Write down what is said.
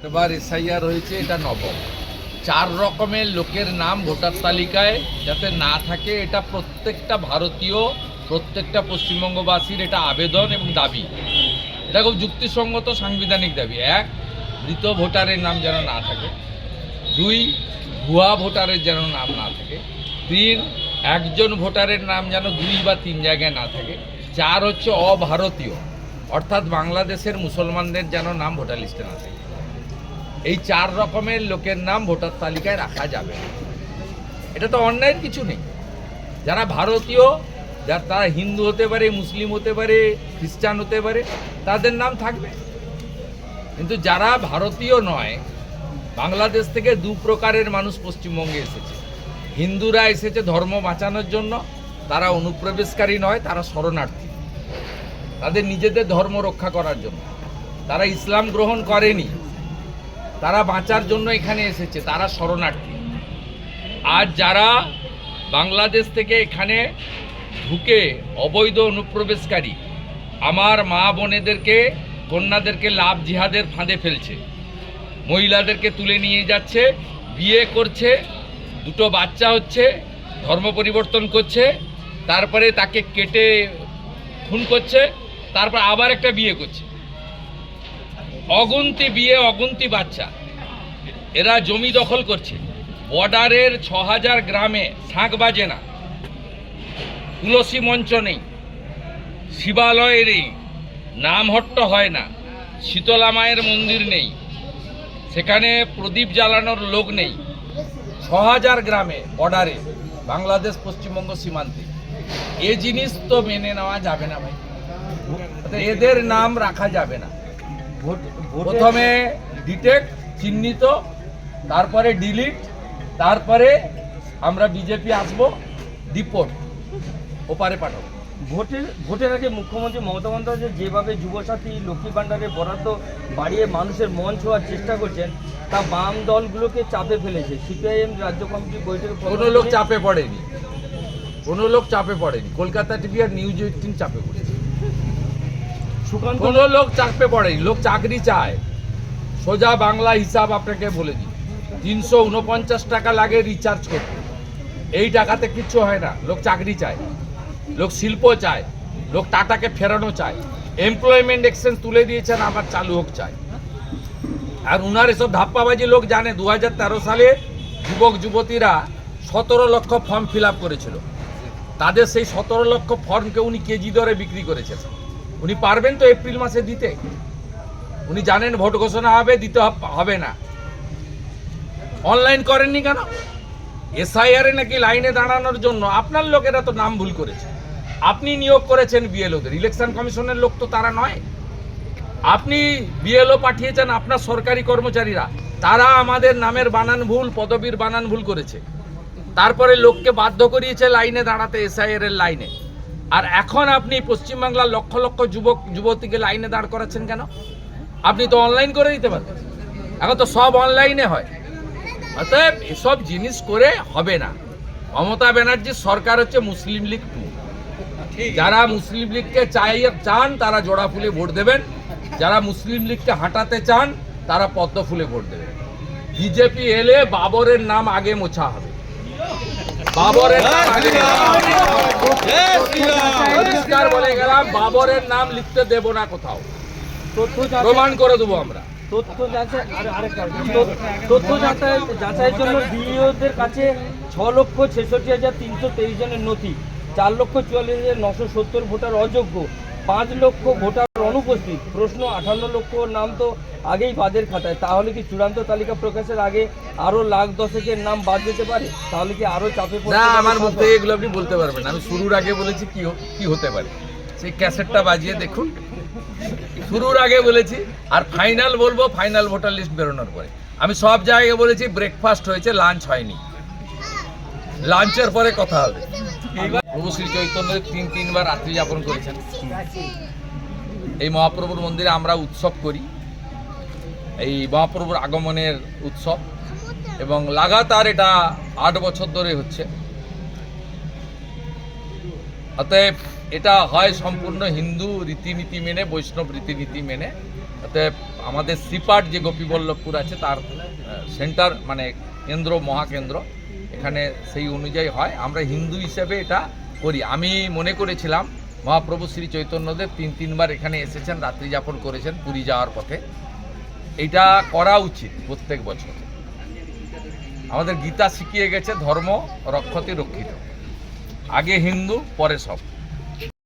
এবার এসআইআর হয়েছে, এটা নবম। 4 রকমের লোকের নাম ভোটার তালিকায় যাতে না থাকে, এটা প্রত্যেকটা ভারতীয়, প্রত্যেকটা পশ্চিমবঙ্গবাসীর এটা আবেদন এবং দাবি। এটা খুব যুক্তিসঙ্গত সাংবিধানিক দাবি। 1, মৃত ভোটারের নাম যেন না থাকে। 2, ভুয়া ভোটারের যেন নাম না থাকে। 3, একজন ভোটারের নাম যেন 2 বা 3 জায়গায় না থাকে। 4 হচ্ছে অভারতীয়, অর্থাৎ বাংলাদেশের মুসলমানদের যেন নাম ভোটার লিস্টে না থাকে। এই 4 রকমের লোকের নাম ভোটার তালিকায় রাখা যাবে না। এটা তো অন্যায়ের কিছু নেই। যারা ভারতীয়, তারা হিন্দু হতে পারে, মুসলিম হতে পারে, খ্রিস্টান হতে পারে, তাদের নাম থাকবে। কিন্তু যারা ভারতীয় নয়, বাংলাদেশ থেকে 2 প্রকারের মানুষ পশ্চিমবঙ্গে এসেছে। হিন্দুরা এসেছে ধর্ম বাঁচানোর জন্য, তারা অনুপ্রবেশকারী নয়, তারা শরণার্থী, তাদের নিজেদের ধর্ম রক্ষা করার জন্য। তারা ইসলাম গ্রহণ করেনি, তারা বাঁচার জন্য এখানে এসেছে, তারা শরণার্থী। আর যারা বাংলাদেশ থেকে এখানে ঢুকে অবৈধ অনুপ্রবেশকারী, আমার মা বোনেদেরকে, কন্যাদেরকে লাভ জিহাদের ফাঁদে ফেলছে, মহিলাদেরকে তুলে নিয়ে যাচ্ছে, বিয়ে করছে, 2টো বাচ্চা হচ্ছে, ধর্ম পরিবর্তন করছে, তারপরে তাকে কেটে খুন করছে, তারপর আবার একটা বিয়ে করছে। অগুন্তি বিয়ে, অগুন্তি বাচ্চা। এরা জমি দখল করছে। বর্ডারের 6000 গ্রামে শাঁখ বাজে না, তুলসী মঞ্চ নেই, শিবালয় নেই, নামহট্ট হয় না, শীতলা মায়ের মন্দির নেই, সেখানে প্রদীপ জ্বালানোর লোক নেই। 6000 গ্রামে বর্ডারে, বাংলাদেশ পশ্চিমবঙ্গ সীমান্তে। এ জিনিস তো মেনে নেওয়া যাবে না ভাই। এদের নাম রাখা যাবে না। প্রথমে ডিটেক্ট, চিহ্নিত, তারপরে ডিলিট, তারপরে আমরা বিজেপি আসবো, ডিপোর্ট, ওপারে পাঠাবো। ভোটের আগে মুখ্যমন্ত্রী মমতা বন্দ্যোপাধ্যায় যেভাবে যুবসাথী, লক্ষ্মী ভাণ্ডারের বরাদ্দ বাড়িয়ে মানুষের মন ছোঁয়ার চেষ্টা করছেন, তা বাম দলগুলোকে চাপে ফেলেছে। সিপিআইএম রাজ্য কমিটির বৈঠকে কোনো লোক চাপে পড়েনি, কোনো লোক চাপে পড়েনি। কলকাতা টিভি আর নিউজ 18 চাপে পড়েছে। কোনো লোক চাপে পড়েনি। লোক চাকরি চায়। সোজা বাংলা হিসাব আপনাকে বলে দিই, 349 টাকা লাগে রিচার্জ করতে। এই টাকাতে কিচ্ছু হয় না। লোক চাকরি চায়, লোক শিল্প চায়, লোক টাটাকে ফেরানো চায়, এমপ্লয়মেন্ট এক্সচেঞ্জ তুলে দিয়েছেন, আবার চালু হোক চায়। আর উনার এসব ধাপ্পাবাজি লোক জানে। 2013 সালে যুবক যুবতীরা 17 লক্ষ ফর্ম ফিল আপ করেছিল। তাদের সেই 17 লক্ষ ফর্মকে উনি কেজি দরে বিক্রি করেছেন। উনি পারবেন তো এপ্রিল মাসে দিতে? উনি জানেন ভোট ঘোষণা হবে, দিতে হবে না। অনলাইন করেননি কেন? এসআইআর এ নাকি লাইনে দাঁড়ানোর জন্য আপনার লোকেরা তো নাম ভুল করেছে। আপনি নিয়োগ করেছেন বিএলওদের, ইলেকশন কমিশনের লোক তো তারা নয়। আপনি বিএলও পাঠিয়েছেন আপনার সরকারি কর্মচারীরা, তারা আমাদের নামের বানান ভুল, পদবীর বানান ভুল করেছে। তারপরে লোককে বাধ্য করিয়েছে লাইনে দাঁড়াতে, এসআইআর এর লাইনে। আর এখন আপনি পশ্চিমবাংলার লক্ষ লক্ষ যুবক যুবতীকে লাইনে দাঁড় করাচ্ছেন কেন? আপনি তো অনলাইন করে দিতে পারতেন। এখন তো সব অনলাইনে হয়। অতএব এসব জিনিস করে হবে না। মমতা ব্যানার্জির সরকার হচ্ছে মুসলিম লীগ 2। যারা মুসলিম লীগকে চান তারা জোড়া ফুলে ভোট দেবেন, যারা মুসলিম লীগকে হাঁটাতে চান তারা পদ্ম ফুলে ভোট দেবেন। বিজেপি এলে বাবরের নাম আগে মোছা হবে। বাবরের নাম আগে পরিষ্কার বলে গেলাম, বাবরের নাম লিখতে দেব না কোথাও। প্রমাণ করে দেবো আমরা। তথ্য যাচাইয়ের জন্য ডিইওদের কাছে 6,66,323 জনের নথি, 4,44,970 ভোটার অযোগ্য, 5 লক্ষ ভোটার অনুপস্থিত। প্রশ্ন, 58 লক্ষ নাম তো আগেই বাদের খাতায়। তাহলে কি চূড়ান্ত তালিকা প্রকাশের আগে আরো 10,10,000-এর নাম বাদ যেতে পারে? তাহলে কি আরো চাপে পড়ে? না, আমার মুখে এগুলো আপনি বলতে পারবেন। আমি শুরুর আগে বলেছি কি হতে পারে, সেই ক্যাসেটটা বাজিয়ে দেখুন। শুরুর আগে বলেছি, আর ফাইনাল বলবো ফাইনাল ভোটার লিস্ট বেরোনোর পরে। আমি সব জায়গায় বলেছি ব্রেকফাস্ট হয়েছে, লাঞ্চ হয়নি। লাঞ্চের পরে কথা হবে। প্রভু শ্রী চৈতন্য 3বার রাত্রি যাপন করেছেন। এই মহাপ্রভুর মন্দিরে আমরা উৎসব করি, এই মহাপ্রভুর আগমনের উৎসব, এবং লাগাতার এটা 8 বছর ধরে হচ্ছে। অতএব এটা হয় সম্পূর্ণ হিন্দু রীতিনীতি মেনে, বৈষ্ণব রীতিনীতি মেনে, অতএব আমাদের সিপাট যে গোপীবল্লভপুর আছে তার সেন্টার মানে কেন্দ্র মহাকেন্দ্র, এখানে সেই অনুযায়ী হয়। আমরা হিন্দু হিসেবে এটা করি। আমি মনে করেছিলাম মহাপ্রভু শ্রী চৈতন্যদেব 3-3বার এখানে এসেছেন, রাত্রি যাপন করেছেন পুরী যাওয়ার পথে। এটা করা উচিত প্রত্যেক বছর। আমাদের গীতা শিখিয়ে গেছে ধর্ম রক্ষতে রক্ষিত, আগে হিন্দু পরে সব।